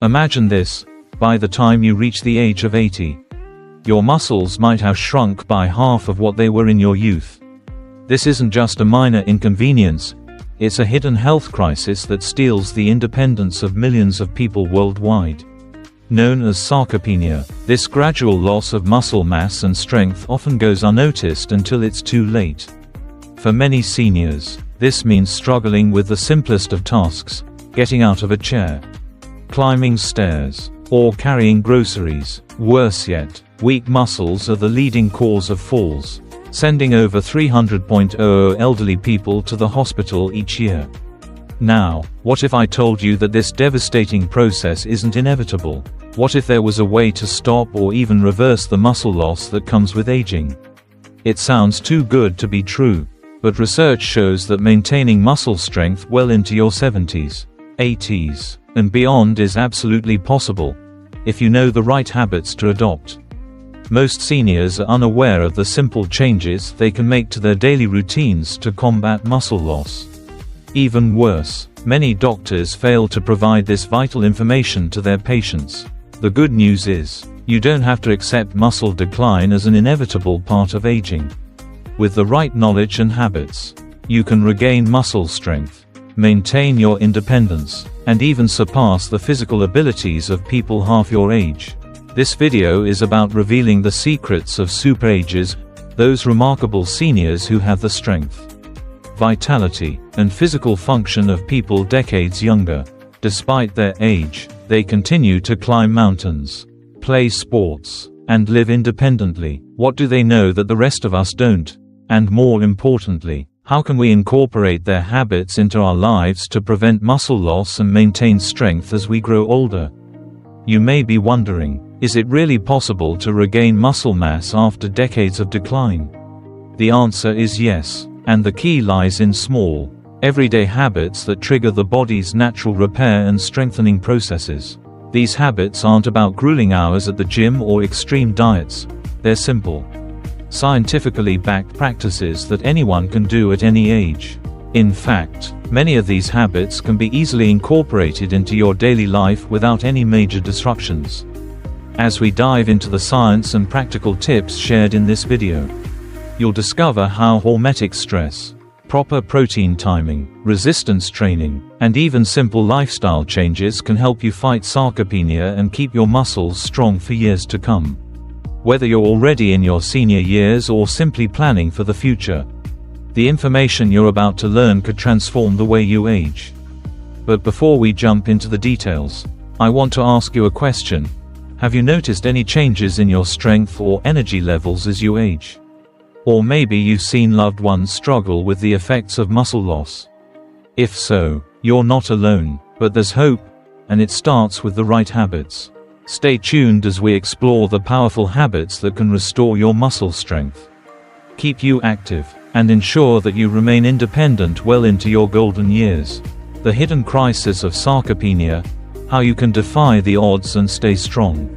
Imagine this: by the time you reach the age of 80, your muscles might have shrunk by half of what they were in your youth. This isn't just a minor inconvenience, it's a hidden health crisis that steals the independence of millions of people worldwide. Known as sarcopenia, this gradual loss of muscle mass and strength often goes unnoticed until it's too late. For many seniors, this means struggling with the simplest of tasks: getting out of a chair, climbing stairs, or carrying groceries. Worse yet, weak muscles are the leading cause of falls, sending over 300,000 elderly people to the hospital each year. Now, what if I told you that this devastating process isn't inevitable? What if there was a way to stop or even reverse the muscle loss that comes with aging? It sounds too good to be true, but research shows that maintaining muscle strength well into your 70s, 80s, and beyond is absolutely possible, if you know the right habits to adopt. Most seniors are unaware of the simple changes they can make to their daily routines to combat muscle loss. Even worse, many doctors fail to provide this vital information to their patients. The good news is, you don't have to accept muscle decline as an inevitable part of aging. With the right knowledge and habits, you can regain muscle strength, maintain your independence, and even surpass the physical abilities of people half your age. This video is about revealing the secrets of super-agers, those remarkable seniors who have the strength, vitality, and physical function of people decades younger. Despite their age, they continue to climb mountains, play sports, and live independently. What do they know that the rest of us don't? And more importantly, how can we incorporate their habits into our lives to prevent muscle loss and maintain strength as we grow older? You may be wondering, is it really possible to regain muscle mass after decades of decline? The answer is yes, and the key lies in small, everyday habits that trigger the body's natural repair and strengthening processes. These habits aren't about grueling hours at the gym or extreme diets. They're simple, scientifically backed practices that anyone can do at any age. In fact, many of these habits can be easily incorporated into your daily life without any major disruptions. As we dive into the science and practical tips shared in this video, you'll discover how hormetic stress, proper protein timing, resistance training, and even simple lifestyle changes can help you fight sarcopenia and keep your muscles strong for years to come. Whether you're already in your senior years or simply planning for the future, the information you're about to learn could transform the way you age. But before we jump into the details, I want to ask you a question. Have you noticed any changes in your strength or energy levels as you age? Or maybe you've seen loved ones struggle with the effects of muscle loss. If so, you're not alone, but there's hope, and it starts with the right habits. Stay tuned as we explore the powerful habits that can restore your muscle strength, keep you active, and ensure that you remain independent well into your golden years. The hidden crisis of sarcopenia: how you can defy the odds and stay strong.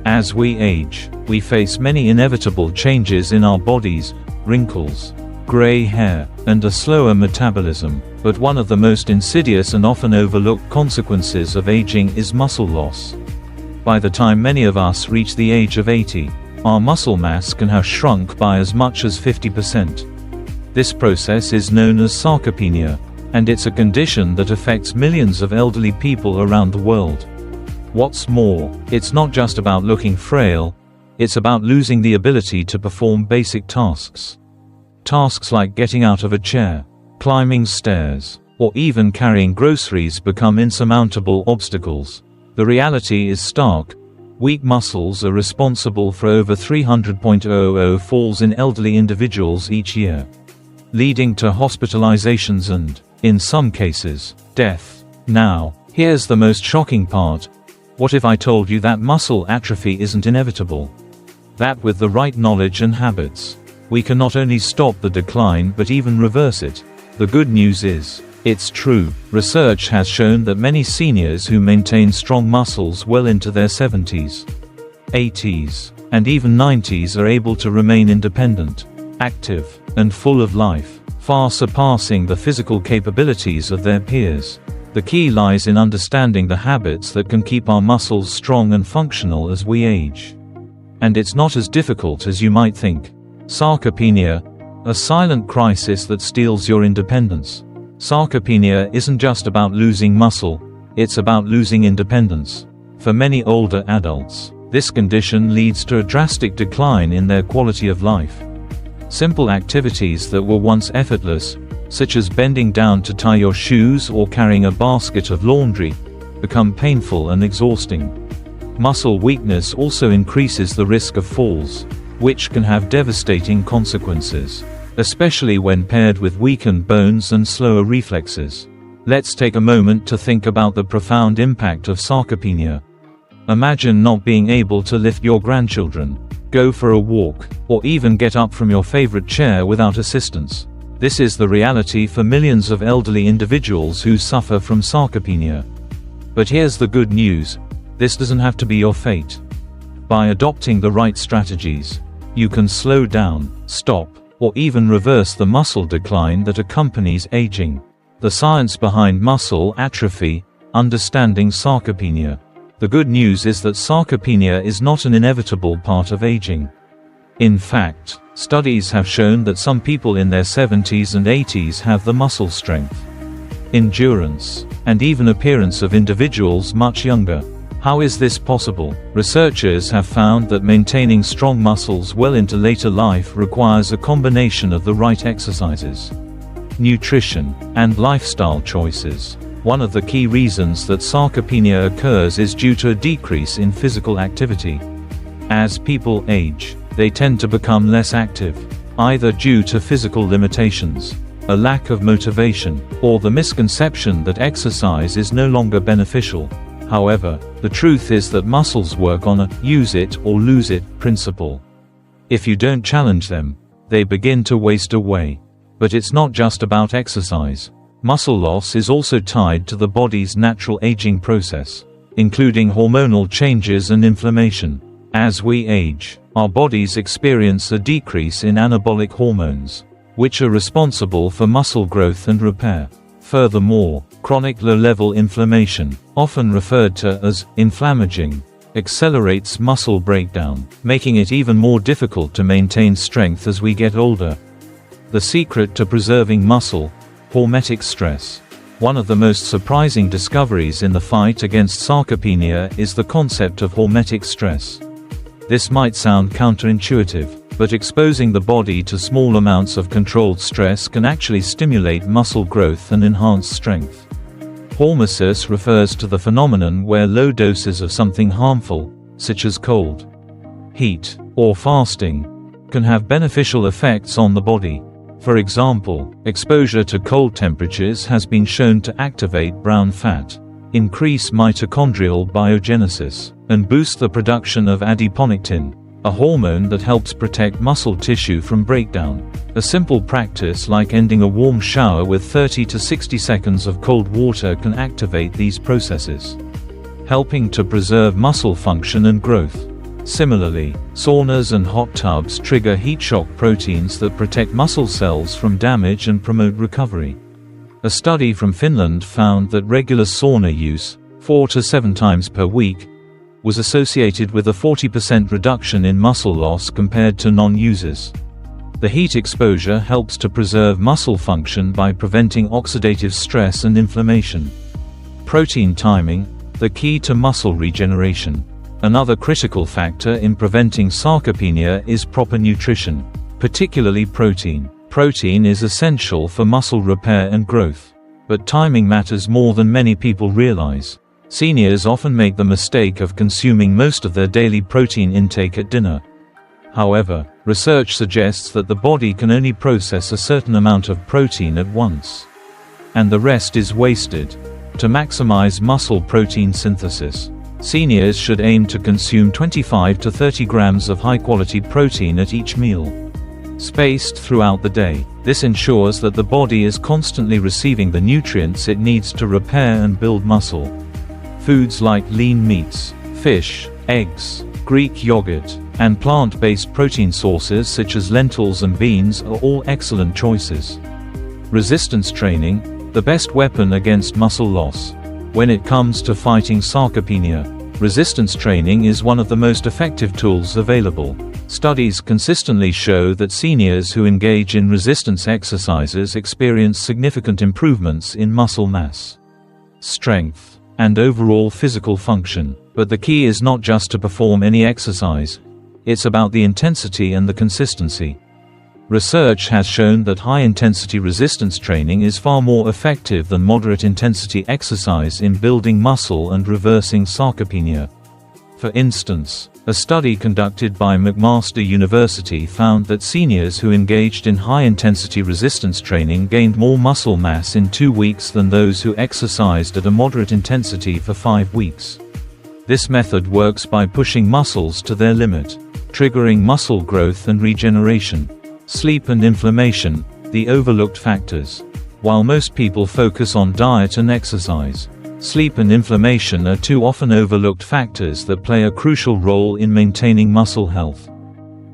As we age, we face many inevitable changes in our bodies: wrinkles, gray hair, and a slower metabolism. But one of the most insidious and often overlooked consequences of aging is muscle loss. By the time many of us reach the age of 80, our muscle mass can have shrunk by as much as 50%. This process is known as sarcopenia, and it's a condition that affects millions of elderly people around the world. What's more, it's not just about looking frail, it's about losing the ability to perform basic tasks. Tasks like getting out of a chair, climbing stairs, or even carrying groceries become insurmountable obstacles. The reality is stark. Weak muscles are responsible for over 300,000 falls in elderly individuals each year, leading to hospitalizations and, in some cases, death. Now, here's the most shocking part. What if I told you that muscle atrophy isn't inevitable? That with the right knowledge and habits, we can not only stop the decline but even reverse it. The good news is, it's true. Research has shown that many seniors who maintain strong muscles well into their 70s, 80s, and even 90s are able to remain independent, active, and full of life, far surpassing the physical capabilities of their peers. The key lies in understanding the habits that can keep our muscles strong and functional as we age. And it's not as difficult as you might think. Sarcopenia, a silent crisis that steals your independence. Sarcopenia isn't just about losing muscle, it's about losing independence. For many older adults, this condition leads to a drastic decline in their quality of life. Simple activities that were once effortless, such as bending down to tie your shoes or carrying a basket of laundry, become painful and exhausting. Muscle weakness also increases the risk of falls, which can have devastating consequences, especially when paired with weakened bones and slower reflexes. Let's take a moment to think about the profound impact of sarcopenia. Imagine not being able to lift your grandchildren, go for a walk, or even get up from your favorite chair without assistance. This is the reality for millions of elderly individuals who suffer from sarcopenia. But here's the good news: this doesn't have to be your fate. By adopting the right strategies, you can slow down, stop, or even reverse the muscle decline that accompanies aging. The science behind muscle atrophy, understanding sarcopenia. The good news is that sarcopenia is not an inevitable part of aging. In fact, studies have shown that some people in their 70s and 80s have the muscle strength, endurance, and even appearance of individuals much younger. How is this possible? Researchers have found that maintaining strong muscles well into later life requires a combination of the right exercises, nutrition, and lifestyle choices. One of the key reasons that sarcopenia occurs is due to a decrease in physical activity. As people age, they tend to become less active, either due to physical limitations, a lack of motivation, or the misconception that exercise is no longer beneficial. However, the truth is that muscles work on a use it or lose it principle. If you don't challenge them, they begin to waste away. But it's not just about exercise. Muscle loss is also tied to the body's natural aging process, including hormonal changes and inflammation. As we age, our bodies experience a decrease in anabolic hormones, which are responsible for muscle growth and repair. Furthermore, chronic low-level inflammation, often referred to as inflammaging, accelerates muscle breakdown, making it even more difficult to maintain strength as we get older. The secret to preserving muscle: hormetic stress. One of the most surprising discoveries in the fight against sarcopenia is the concept of hormetic stress. This might sound counterintuitive, but exposing the body to small amounts of controlled stress can actually stimulate muscle growth and enhance strength. Hormesis refers to the phenomenon where low doses of something harmful, such as cold, heat, or fasting, can have beneficial effects on the body. For example, exposure to cold temperatures has been shown to activate brown fat, increase mitochondrial biogenesis, and boost the production of adiponectin, a hormone that helps protect muscle tissue from breakdown. A simple practice like ending a warm shower with 30 to 60 seconds of cold water can activate these processes, helping to preserve muscle function and growth. Similarly, saunas and hot tubs trigger heat shock proteins that protect muscle cells from damage and promote recovery. A study from Finland found that regular sauna use, 4 to 7 times per week, was associated with a 40% reduction in muscle loss compared to non-users. The heat exposure helps to preserve muscle function by preventing oxidative stress and inflammation. Protein timing, the key to muscle regeneration. Another critical factor in preventing sarcopenia is proper nutrition, particularly protein. Protein is essential for muscle repair and growth, but timing matters more than many people realize. Seniors often make the mistake of consuming most of their daily protein intake at dinner. However, research suggests that the body can only process a certain amount of protein at once, and the rest is wasted. To maximize muscle protein synthesis, seniors should aim to consume 25 to 30 grams of high-quality protein at each meal, spaced throughout the day. This ensures that the body is constantly receiving the nutrients it needs to repair and build muscle. Foods like lean meats, fish, eggs, Greek yogurt, and plant-based protein sources such as lentils and beans are all excellent choices. Resistance training, the best weapon against muscle loss. When it comes to fighting sarcopenia, resistance training is one of the most effective tools available. Studies consistently show that seniors who engage in resistance exercises experience significant improvements in muscle mass, strength, and overall physical function. But the key is not just to perform any exercise. It's about the intensity and the consistency. Research has shown that high-intensity resistance training is far more effective than moderate-intensity exercise in building muscle and reversing sarcopenia. For instance, a study conducted by McMaster University found that seniors who engaged in high-intensity resistance training gained more muscle mass in 2 weeks than those who exercised at a moderate intensity for 5 weeks. This method works by pushing muscles to their limit, triggering muscle growth and regeneration. Sleep and inflammation, the overlooked factors. While most people focus on diet and exercise, sleep and inflammation are two often overlooked factors that play a crucial role in maintaining muscle health.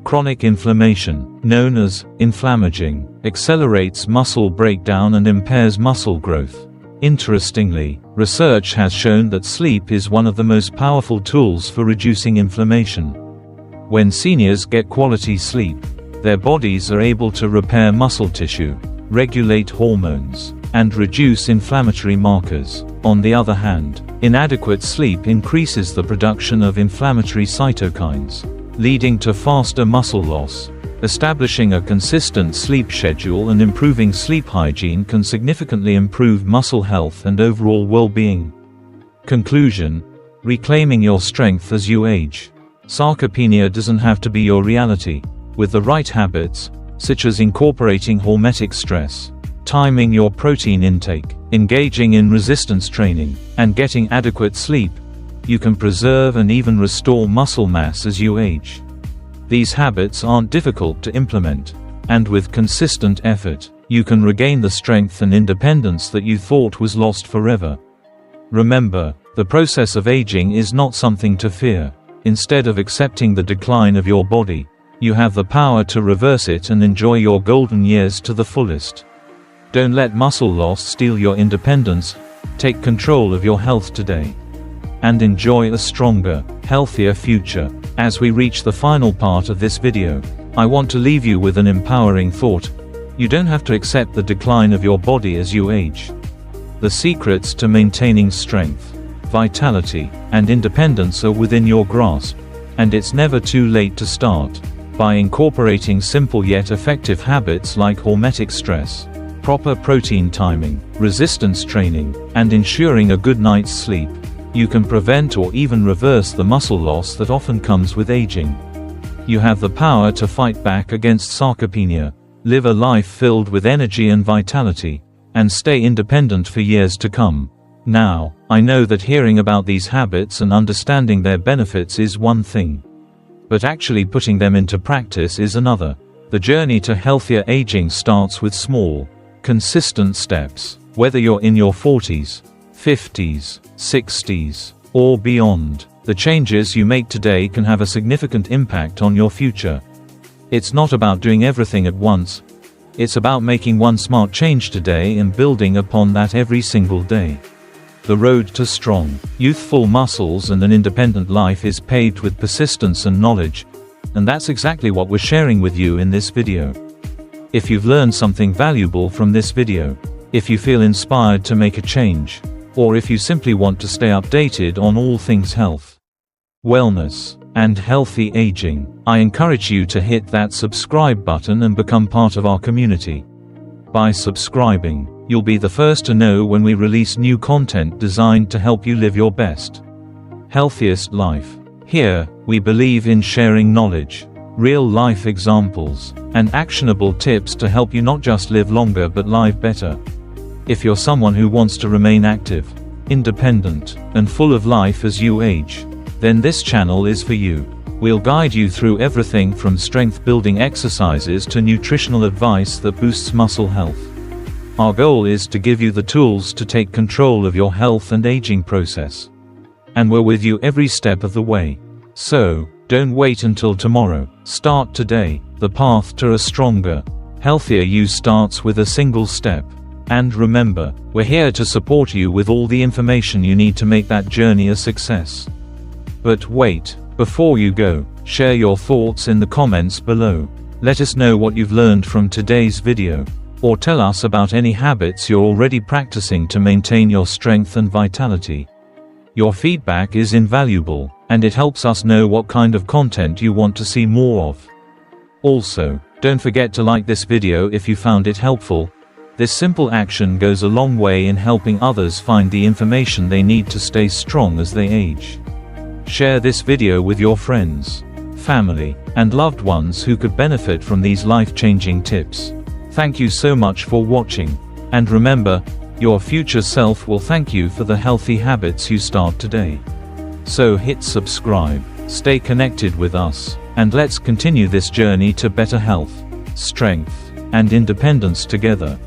Chronic inflammation, known as inflammaging, accelerates muscle breakdown and impairs muscle growth. Interestingly, research has shown that sleep is one of the most powerful tools for reducing inflammation. When seniors get quality sleep, their bodies are able to repair muscle tissue, regulate hormones, and reduce inflammatory markers. On the other hand, inadequate sleep increases the production of inflammatory cytokines, leading to faster muscle loss. Establishing a consistent sleep schedule and improving sleep hygiene can significantly improve muscle health and overall well-being. Conclusion: reclaiming your strength as you age. Sarcopenia doesn't have to be your reality. With the right habits, such as incorporating hormetic stress, timing your protein intake, engaging in resistance training, and getting adequate sleep, you can preserve and even restore muscle mass as you age. These habits aren't difficult to implement, and with consistent effort, you can regain the strength and independence that you thought was lost forever. Remember, the process of aging is not something to fear. Instead of accepting the decline of your body, you have the power to reverse it and enjoy your golden years to the fullest. Don't let muscle loss steal your independence. Take control of your health today, and enjoy a stronger, healthier future. As we reach the final part of this video, I want to leave you with an empowering thought. You don't have to accept the decline of your body as you age. The secrets to maintaining strength, vitality, and independence are within your grasp, and it's never too late to start. By incorporating simple yet effective habits like hormetic stress, proper protein timing, resistance training, and ensuring a good night's sleep, you can prevent or even reverse the muscle loss that often comes with aging. You have the power to fight back against sarcopenia, live a life filled with energy and vitality, and stay independent for years to come. Now, I know that hearing about these habits and understanding their benefits is one thing, but actually putting them into practice is another. The journey to healthier aging starts with small, consistent steps. Whether you're in your 40s, 50s, 60s, or beyond, the changes you make today can have a significant impact on your future. It's not about doing everything at once. It's about making one smart change today and building upon that every single day. The road to strong, youthful muscles and an independent life is paved with persistence and knowledge, and that's exactly what we're sharing with you in this video. If you've learned something valuable from this video, if you feel inspired to make a change, or if you simply want to stay updated on all things health, wellness, and healthy aging, I encourage you to hit that subscribe button and become part of our community. By subscribing, you'll be the first to know when we release new content designed to help you live your best, healthiest life. Here, we believe in sharing knowledge, real-life examples, and actionable tips to help you not just live longer but live better. If you're someone who wants to remain active, independent, and full of life as you age, then this channel is for you. We'll guide you through everything from strength-building exercises to nutritional advice that boosts muscle health. Our goal is to give you the tools to take control of your health and aging process. And we're with you every step of the way. So, don't wait until tomorrow. Start today. The path to a stronger, healthier you starts with a single step. And remember, we're here to support you with all the information you need to make that journey a success. But wait, before you go, share your thoughts in the comments below. Let us know what you've learned from today's video. Or tell us about any habits you're already practicing to maintain your strength and vitality. Your feedback is invaluable, and it helps us know what kind of content you want to see more of. Also, don't forget to like this video if you found it helpful. This simple action goes a long way in helping others find the information they need to stay strong as they age. Share this video with your friends, family, and loved ones who could benefit from these life-changing tips. Thank you so much for watching. And remember, your future self will thank you for the healthy habits you start today. So hit subscribe, stay connected with us, and let's continue this journey to better health, strength, and independence together.